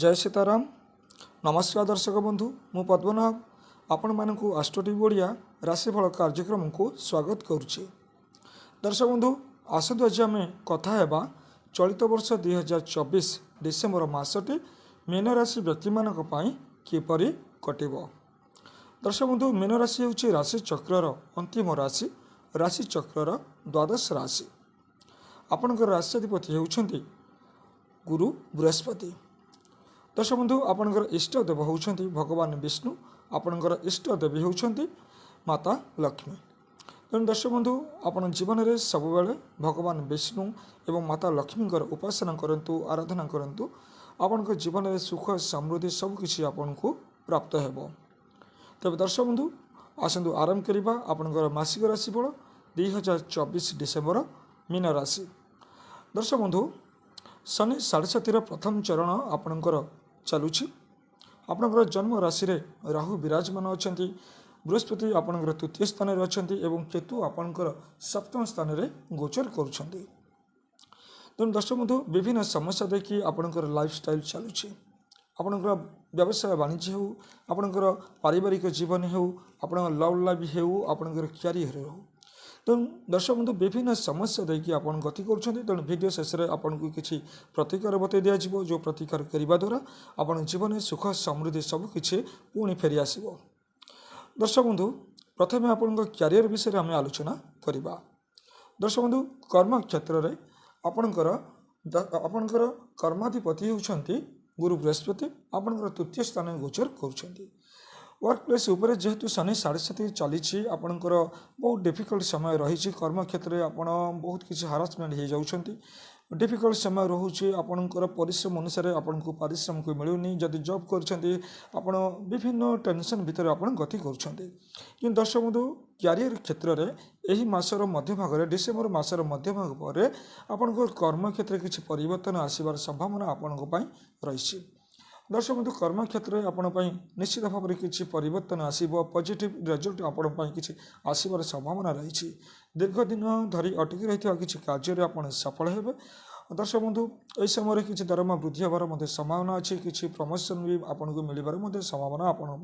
जय सीताराम। नमस्कार दर्शक बंधु, मु पद्मनाभ आपण मानक आस्ट्रोटीवी ओडिया राशिफल कार्यक्रम को स्वागत करुच्ची। दर्शक बंधु आसतु आज आम कथा हेबा चलित वर्ष 2024 डिसेम्बर मासटी मीन राशि व्यक्ति मानक पई किपरि कटिबो। दर्शक बंधु मीन राशि होची राशि चक्रर अंतिम राशि, राशि चक्रर द्वादश राशि। आपणकर राष्ट्राधिपति होउछंती गुरु बृहस्पति। दर्शक बंधु आपणकर इष्ट देव होउछंती भगवान विष्णु, आपणकर इष्ट देवी होउछंती माता लक्ष्मी। तेणु दर्शक बंधु आपण जीवन में सब बेले भगवान विष्णु एवं माता लक्ष्मी उपासना करंतु, आराधना करंतु, आपण जीवन में सुख समृद्धि सबकि आपन को प्राप्त हेबो। तबे दर्शक बंधु आसतु आरंभ करिबा आपणकर मासिक राशिफल 2024 डिसेम्बर मीन राशि। दर्शक बंधु शनि 7.5 प्रथम चरण आपणकर चलुछि। आपणकर जन्म राशि रे राहु विराजमान अछंती, बृहस्पति आपणकर तृतीय स्थान रे अछंती एवं केतु आपणकर सप्तम स्थान रे गोचर करुछंती। तेणु दर्शक बंधु विभिन्न समस्या देखि आपणकर लाइफस्टाइल चलुछि। आपणकर व्यवसाय वाणिज्य हो, आपणकर पारिवारिक जीवन हो, आपणकर लव लाइफ हो, आपणकर कैरियर हो। तेणु दर्शक बंधु विभिन्न समस्या देखिए आप गति कर। तेणु भिडियो शेष में आपन को किसी प्रतिकार बतई दिज्व, जो प्रतिकार करने द्वारा आप जीवन में सुख समृद्धि सबकि पुणी फेरी आसो। दर्शक बंधु प्रथम आपण क्यारियर विषय आम आलोचना करवा। दर्शक बंधु कर्म क्षेत्र में आपणकर कर्माधिपति होउछंती गुरु बृहस्पति, आपणकर तृतीय स्थान गोचर करुछंती। वर्क प्लेस उपरे जेहेतु शनि 7.5 चली आपणकर बहुत डिफिकल्ट समय रही। कर्म क्षेत्र में आपड़ बहुत किसी हारासमेंट हो जाउछंती, डिफिकल्ट समय रोचे। आपणकर परिश्रम अनुसार आपन को पारिश्रमिक मिलूनी। जदि जॉब करछंती आपण विभिन्न टेंशन भितर आपन गति करुछंती। कि दर्शक बंधु क्यारियर क्षेत्र में यही मासर मध्य भाग में डिसेम्बर मासर मध्य भाग पर आपणकर कर्म क्षेत्र में किसी परिवर्तन आसबार संभावना आपण रही। दर्शक बंधु कर्म क्षेत्र में आपण निश्चित भाव में किसी परिवर्तन आसब, पॉजिटिव रिजल्ट आपण किसी आसबार संभावना रही। दीर्घ दिन धरी अटकी रही किसी कार्य आप सफल हेबे। दर्शक बंधु यह समय किसी दरमा वृद्धि होबार संभावना अच्छी, किसी प्रमोशन भी आपन को मिलबार संभावना आपण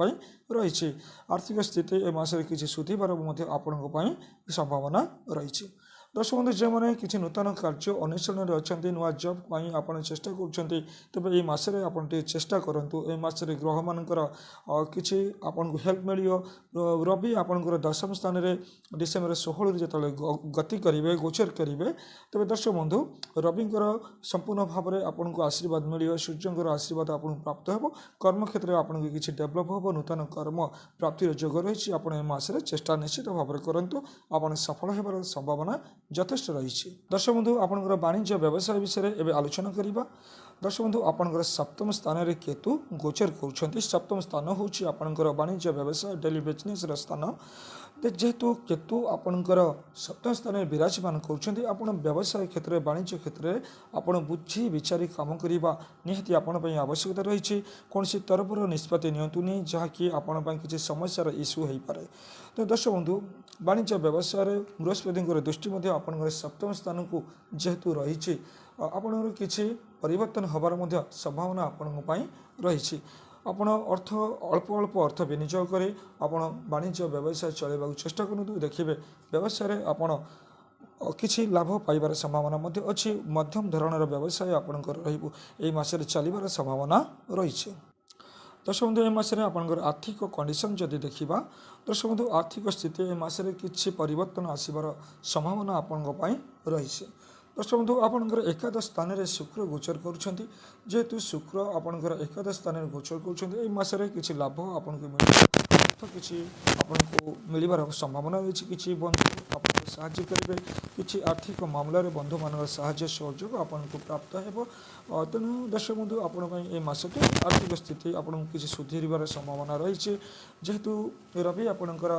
रही। आर्थिक स्थिति ए मास किसी सुधिबार आपण संभावना रही। दर्शक बंधु जो मैंने किसी नूतन कार्य अन्वेषण में अच्छा नुआ जॉब पर आप चेष्टा कर, तेज ये मसरे आप चेष्टा करूँ। ये मसरे ग्रह मानकर किसी आपन को हेल्प मिल। रवि आपंकर दशम स्थान में डिसेम्बर 16 जो गति करेंगे, गोचर करेंगे, तेज दर्शक बंधु रविंकर संपूर्ण भाव में आपन को आशीर्वाद मिल। सूर्यंकर आशीर्वाद आपको प्राप्त हो। कर्म क्षेत्र में आपन किसी डेभलप हो, नूतन कर्म प्राप्तिर जोग रही। आप मसरे चेष्टा निश्चित भाव में करूँ, आप सफल होबार संभावना यथेष्ट रही। दर्शक बंधु आपंकर वाणिज्य व्यवसाय विषय एवं आलोचना करवा। दर्शक बंधु आपंकर सप्तम स्थान में केतु गोचर कर। सप्तम स्थान हूँ आपंकर वाणिज्य व्यवसाय डेली बिजनेस स्थान। जेहेतु केतु आपंकर सप्तम स्थान में विराजमान कर, व्यवसाय क्षेत्र में वाणिज्य क्षेत्र में आप बुझी विचारी काम करने निहाती आपण आवश्यकता रही। कौन तरफर निष्पत्ति नियंतुनी जहाँकि आपण किसी समस्यार इश्यू हो पाए। तो दर्शक बंधु वाणिज्य व्यवसाय बृहस्पति दृष्टि आपंकर सप्तम स्थान को जेहेतु रही, आपणर किसी परिवर्तन होबार संभावना आपण रही। आपण अर्थ अल्प अल्प अर्थ विनियोग करें आपण वाणिज्य व्यवसाय चलैवा चेष्टा करूँ। देखिए व्यवसाय आपण किसी लाभ पाइबार संभावना अच्छी। मध्यम धरणर व्यवसाय आपणकर रही मासरे चलबार संभावना रही। दर्शक बंधु ए मासरे आपणकर आर्थिक कंडीशन जदि देखिबा, दर्शक बंधु आर्थिक स्थिति ए मासरे किसी परिवर्तन आसबार संभावना आपण रही। दर्शक बंधु आपणकर एकादश स्थान में शुक्र गोचर करुछंती। जेहेतु शुक्र आपणकर एकादश स्थान में गोचर करुछंती, ए मासरे किसी लाभ आपन को मिल, किसी आपन को मिलबार संभावना रही। किसी बंधु आपको साहाय्य करेंगे, किसी आर्थिक मामला रे बंधु मान साहाय्य सहयोग आपन को प्राप्त हो। तेणु दर्शक बंधु आपण मासटी आर्थिक स्थिति आपन किसी सुधीरबार संभावना रही। जेहेतु रवि आपणकर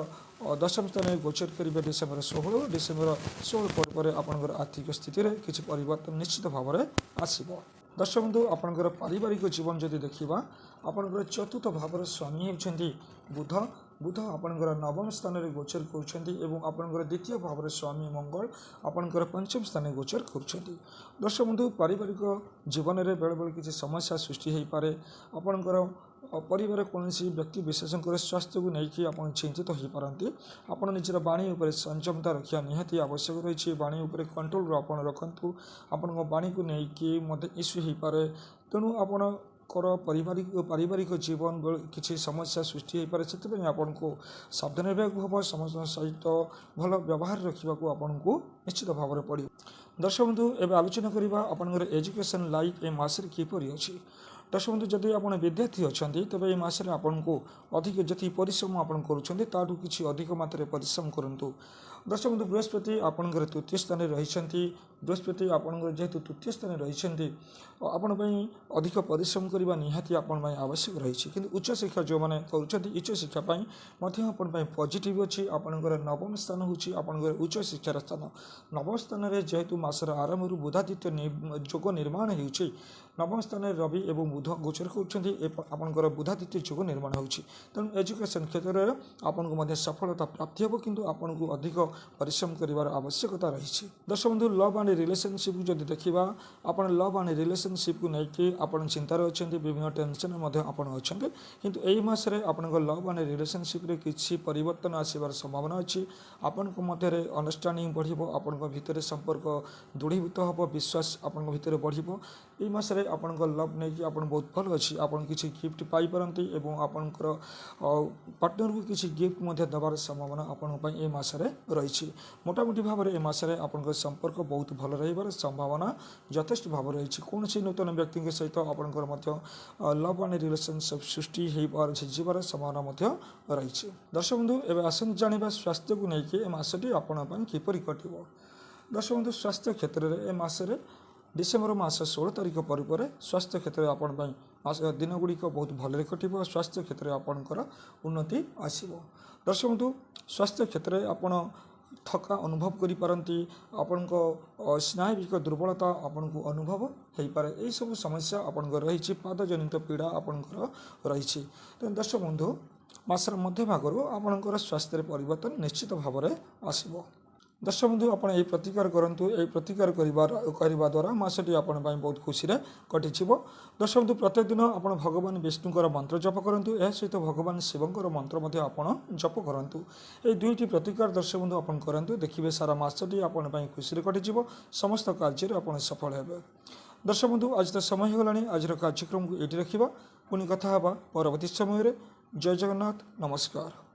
दशम स्थान में गोचर करेंगे डिसेम्बर 16 पर आपणकर आर्थिक स्थिति रे किसी परिवर्तन निश्चित भाव में आसब। दर्शक बंधु आपणकर पारिवारिक जीवन जदि देखा, आपणकर चतुर्थ भावर स्वामी होती बुध, बुध आपणकर नवम स्थान में गोचर कर आपणकर द्वितीय भाव में स्वामी मंगल आपणकर पंचम स्थान में गोचर कर दर्शक बंधु पारिवारिक जीवन में बेले बेले किसी समस्या सृष्टि हो पारे आपणकर परिवार कौन व्यक्ति विशेष स्वास्थ्य को लेकिन आप चिंतित हो पारती आपड़ निजर बाणी उपर संयमता रखा निहाती आवश्यक रही बाणी उपर कंट्रोल आप रखु आपण बाणी को लेकिन इश्यू हो पारे तेणु आपण पारिवारिक जीवन किसी समस्या सृष्टि हो पारे से आपन को सावधान रहा हम समस्त सहित भल व्यवहार रखा आपन को निश्चित भाव में पड़ो। दर्शक बंधु एवं आलोचना करवा आपंकर एजुकेशन लाइफ ए मासरे किपरि अच्छी। दर्शक बंधु जदि आप विद्यार्थी अच्छा तेज ये मसरे आपन को अधिक जी परिश्रम आप कि अधिक मात्रा परिश्रम करूँ। दर्शक बंधु बृहस्पति आपंकर तृतीय स्थान रही बृहस्पति आपंकर जेहेतु तृतीय स्थान रही आपण अधिक परिश्रम करने निहाती आपण आवश्यक रही कि उच्च शिक्षा जो मैंने कर उच्च शिक्षापी पॉजिटिव अच्छी आपंकर नवम स्थान होची आपंकर उच्च शिक्षार स्थान नवम स्थान में जेहेतु मसर आरंभ बुधादित्य जोग निर्माण हो नवम स्थान रवि एवं बुध गोचर कर बुधादित्य जोग निर्माण होची तेणु एजुकेशन क्षेत्र में आपन को सफलता प्राप्ति हो किंतु आपन को अधिक परिश्रम करिवार आवश्यकता रही। दर्शक बंधु लव एंड रिलेशनशिप जदि देखा आप लव एंड रिलेशनशिप को लेकिन आप चिंतार अच्छा विभिन्न टेंशन अच्छा किंतु यही मसरे आप लव एंड रिलेशनशिप रे किसी परिवर्तन आसबार संभावना अच्छी आपण मध्य अंडरस्टांडिंग बढ़ो आपण भितर संपर्क दृढ़ीभूत हम विश्वास आपण भितर बढ़ो यही मसरे आपण लव नहीं आप बहुत भल अच्छी आप किसी गिफ्ट पाइपारती और आपणकर पार्टनर को किसी गिफ्ट देवार संभावना आपण ये मसरे रही मोटामोटी भाव में ए मसरे आपन संपर्क बहुत भल रही संभावना यथेष्ट भाव रही कौन सी नूतन व्यक्ति सहित आपंकर लव एंड रिलेशनशिप सृष्टि होबार संभावना रही। दर्शक बंधु एवं आसन जाना स्वास्थ्य को लेकिन ए मसटी आपण किपरि कटिबो। दर्शक बंधु स्वास्थ्य क्षेत्र में ए मसरे डिसेम्बर मास 16 तारिख पर स्वास्थ्य क्षेत्र में आपण दिन गुड़िक बहुत भल कटिबो स्वास्थ्य क्षेत्र में आपणकर उन्नति आसीबो। दर्शक बंधु स्वास्थ्य क्षेत्र में आपण थका अनुभव करिपारती आपण स्नायुविक दुर्बलता आपण को अनुभव हो पारे यही सब समस्या आपण रही पाद जनित पीड़ा आपणकर रही। तो दर्शक बंधु मासर मध्य भागरू आपणकर स्वास्थ्य परिवर्तन निश्चित भाव में आसीबो। दर्शक बंधु आप प्रतिकार करूँ ये प्रतिकार करने द्वारा मसटी आपण बहुत खुशी कटि। दर्शक बंधु प्रत्येक दिन आप भगवान विष्णुकर मंत्र जप करूँ यह सहित भगवान शिवंकर मंत्र आप जप करूँ ये दुईटी प्रतिकार दर्शक बंधु आप करूँ देखिए सारा मसटी आपण खुशी कटि समस्त कार्य आप सफल हे। दर्शक बंधु आज तो समय होगा आज कार्यक्रम को ये रखा पुणी कथा परवर्ती समय। जय जगन्नाथ नमस्कार।